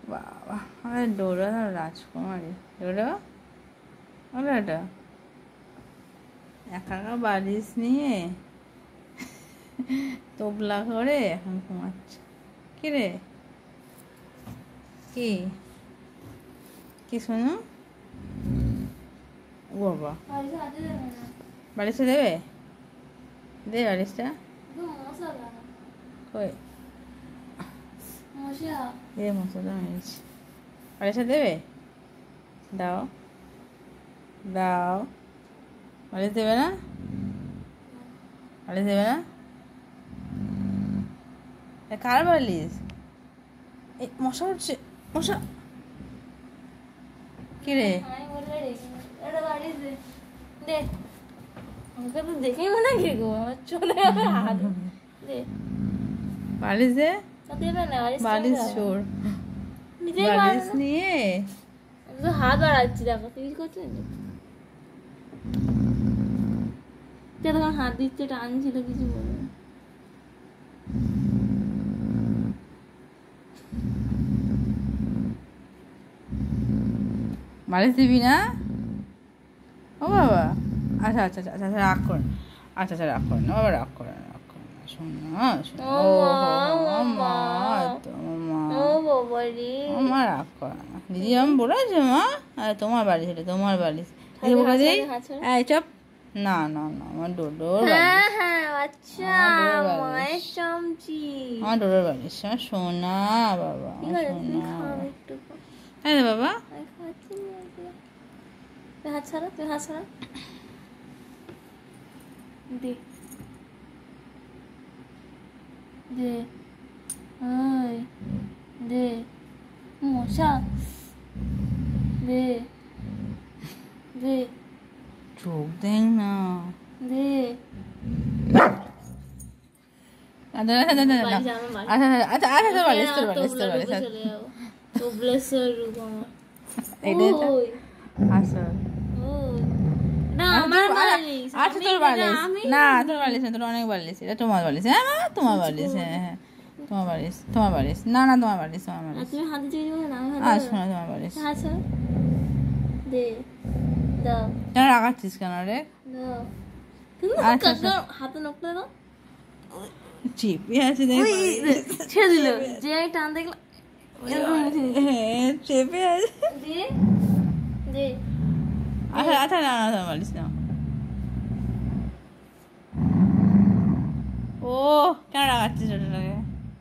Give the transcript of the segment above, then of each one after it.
বাবা আমার ডোরা না রাজকুমারী ডোরা ওটা এটা একা একা বালিশ নিয়ে তোবলা করে এখন ঘুমাচ্ছে। কি রে কি কি শোনো বাবা বালিশটা দেবে দে বালিশটা কই এ মশাটা মেরেছি বালিশটা দেবে দাও দাও বালিশ দেবে না বালিশ দেবে না কার বালিশ এই মশা উঠছে মশা কি রে দেখেই মনে কি গো চলে যাবে হাত দে বালিশ দে দেবে না বালিশ চোর বালিশ নিয়ে হাত বাড়াচ্ছি দেখো তুই কি করছিস তখন হাত দিচ্ছে টানছিল কিছু বলে বালিশ দিবি না ও বাবা আচ্ছা আচ্ছা আচ্ছা আচ্ছা রাগ করেন আচ্ছা আচ্ছা রাগ করেন বাবা রাগ করেন শোন না আমার রাগ করে না দিদি আমি বলেছি মা তোমার বালিশ এটা তোমার বালিশ এই চপ না না না আমার ডোডোর আমার ডোডোর বালিশ আমার সোনা বাবা সোনা হ্যাঁ রে বাবা হাত ছাড়া তুই হাত ছাড়া দে দে ওই দে মশা দে দে চোখ দেখ না দে আচ্ছা আচ্ছা আচ্ছা আচ্ছা আচ্ছা তোর বালিশ তোর বালিশ তোর বালিশ তো ব্লেসার রূপ আমার আচ্ছা না আমার বালিশ আচ্ছা তোর বালিশ না তোর বালিশ না তোর অনেক বালিশ এটা তোমার বালিশ হ্যাঁ মা তোমার বালিশ হ্যাঁ হ্যাঁ তোমার বালিশ না না তোমার বালিশ তুমি হাতে চেয়ে না আচ্ছা না তোমার বালিশ আচ্ছা দে দাও কেন রাগাচ্ছিস কেন রে দাও তুমি হাতে নকলে দাও চেপে আছে ছেড়ে দিল যে টান দেখলাম চেপে আছে দে দে আচ্ছা আচ্ছা না না তোমার বালিশ না ও কেন রাগাচ্ছিস ওটাকে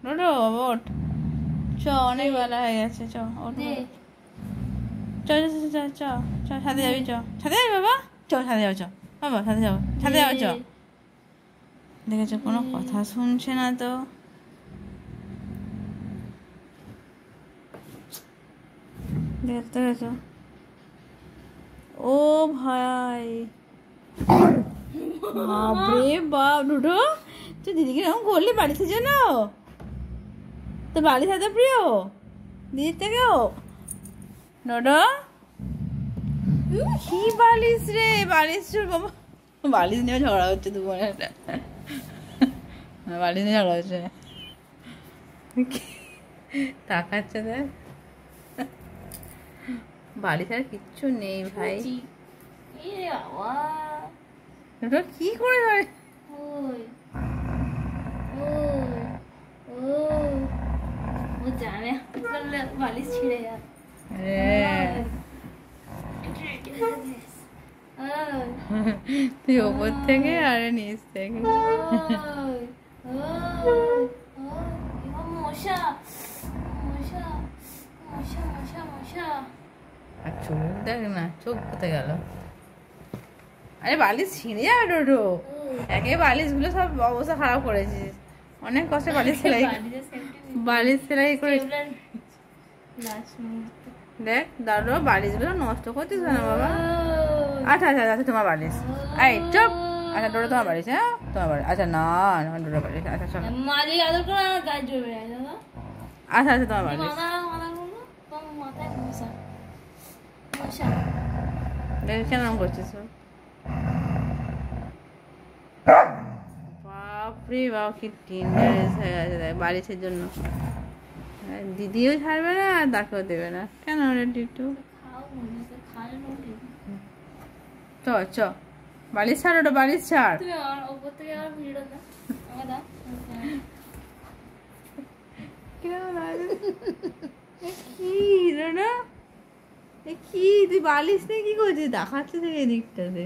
ডোডো ওঠ চ অনেক বেলা হয়ে গেছে চ ওঠ চ চ চ চ চ ছাদে যাবি চ ছাদে যাবি বাবা চ ছাদে যাবো চ বাবা ছাদে যাবো চ দেখেছো কোনো কথা শুনছে না তো দেখেছো ও ভাই বাপরে বাপ ডুডো তুই দিদিকে এরকম করলি বালিশের জন্য তোর বালিশ এত প্রিয় দিদির থেকেও ডোডো কি বালিশ রে বালিশ চোর বাবা বালিশ নিয়ে ঝগড়া হচ্ছে দু বোনের বালিশ নিয়ে ঝগড়া হচ্ছে তাকাচ্ছে দেখ বালিশ আর কিচ্ছু নেই ভাই কি করে জানে বালিশ ছিঁড়ে যাবে তুই ওপর থেকে আর নিচ থেকে মশা মশা মশা মশা মশা আর চোখ দেখ না চোখ কোথায় গেল আরে বালিশ ছিঁড়ে যাবে ডোডো একে বালিশগুলো সব অবস্থা খারাপ করেছিস অনেক কষ্টে বালিশ সেলাই করে দেখ দাঁড়ো বালিশগুলো নষ্ট করছিস না বাবা আচ্ছা আচ্ছা আচ্ছা তোমার বালিশ এই চুপ আচ্ছা ডোডো তোমার বালিশ হ্যাঁ তোমার বালিশ আচ্ছা না ডোডো বালিশ আচ্ছা চলো আচ্ছা আচ্ছা তোমার বালিশ কেন করছিস বাপরে বাপ কি টিন হয়ে গেছে বালিশের জন্য দিদিও ছাড়বে না আর তাকেও দেবে না কেন রে টিটু চ চ বালিশ ছাড় ওটা বালিশ ছাড় কি না কি তুই বালিশ নিয়ে কি করছিস দেখাচ্ছে থেকে এদিকটাতে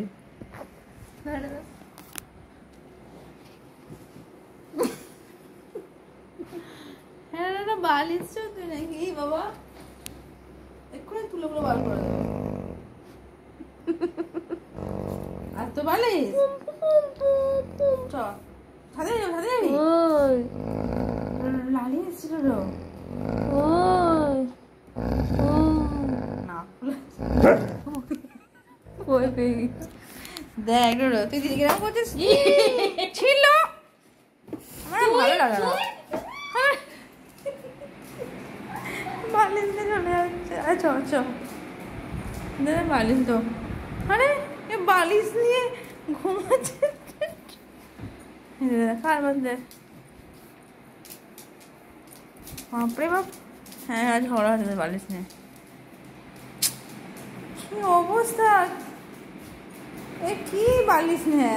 হ্যাঁ না বালিশ তুই নাকি বাবা এক্ষুনি তুলো গুলো বার করে দেবো আর তো বালিশ চ ছাদে যাবি ছাদে যাবি লালি এসেছিল রে দেখ তুই দিদি কিরকম করছিস ছিল আমার ভালো লাগে না বালিশ দিয়ে চলে যাচ্ছে আচ্ছা আচ্ছা দাদা বালিশ তো আরে এ বালিশ নিয়ে ঘুমাচ্ছে কার বাদ বাপরে বাপ হ্যাঁ আজ ঝড়া হচ্ছে বালিশ নিয়ে কি অবস্থা এ কি বালিশ নিয়ে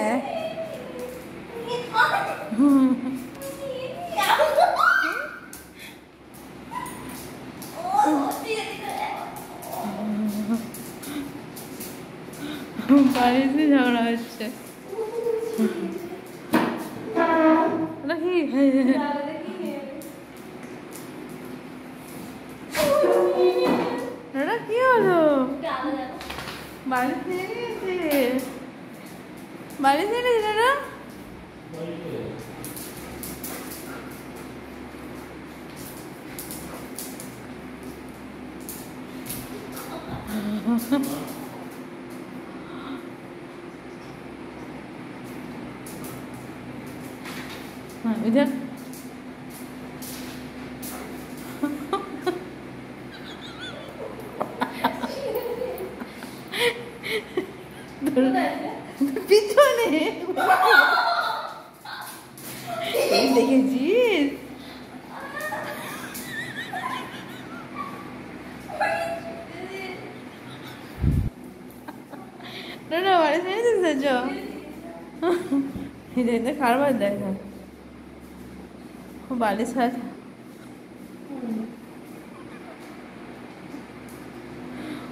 বালিশ নিয়ে ঝগড়া হচ্ছে কি হলো বালিশ নিয়ে নিয়েছে বালিশ নিয়ে নিয়েছে দাদা इधर পিছনে দেখেছিস না বাড়ি শুনেছিস এটা কারবার দেখা বালিশ হাত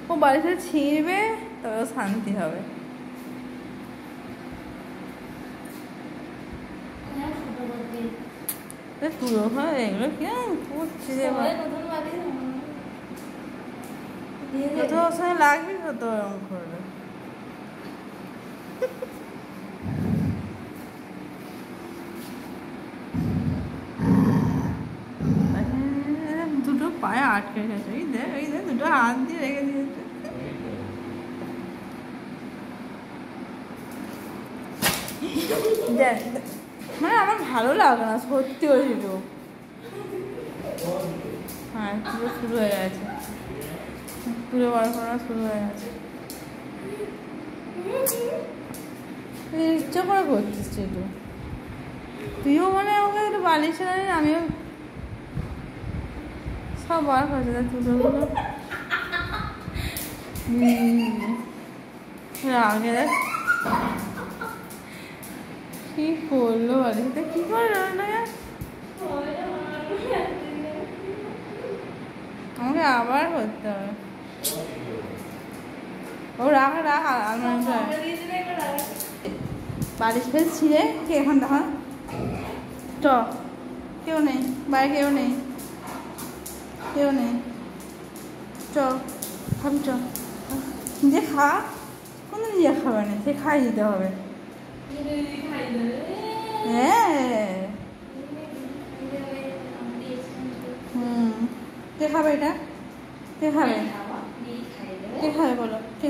ও বালিশে ছিঁড়বে তবে শান্তি হবে পুরো হয় এগুলো কি করছি যত সময় লাগবে তত এরকম করবে দুটো পায়ে আটকে গেছে এই দেখ দুটো হাত দিয়ে রেখে দিয়েছে দেখ মানে আমার ভালো লাগে না সত্যি হয়েছিল হ্যাঁ পুরো শুরু হয়ে গেছে পুরো বার করা শুরু হয়ে গেছে ইচ্ছা করে করছিস একটু তুইও মানে আমাকে একটু বালিশ আমিও সব বার করেছে দেখ তুলোগুলো আগে দেখ কি করলো বালিশটা কি করে আমাকে আবার করতে হবে ও রাখ বালিশ ফেস ছিঁড়ে কে এখন দেখা চ কেউ নেই বাইরে কেউ নেই চ খাবি চ নিজে খা কোনো নিজে খাবে না সে খাই দিতে হবে হ্যাঁ কে খাবে এটা কে খাবে বলো কে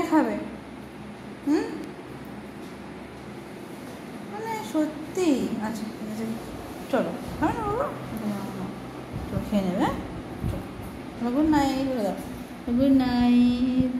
খাবে মানে সত্যি আচ্ছা ঠিক আছে চলো খাবে না বাবা চলো খেয়ে নেবে গুড নাইট বলে দাও গুড নাইট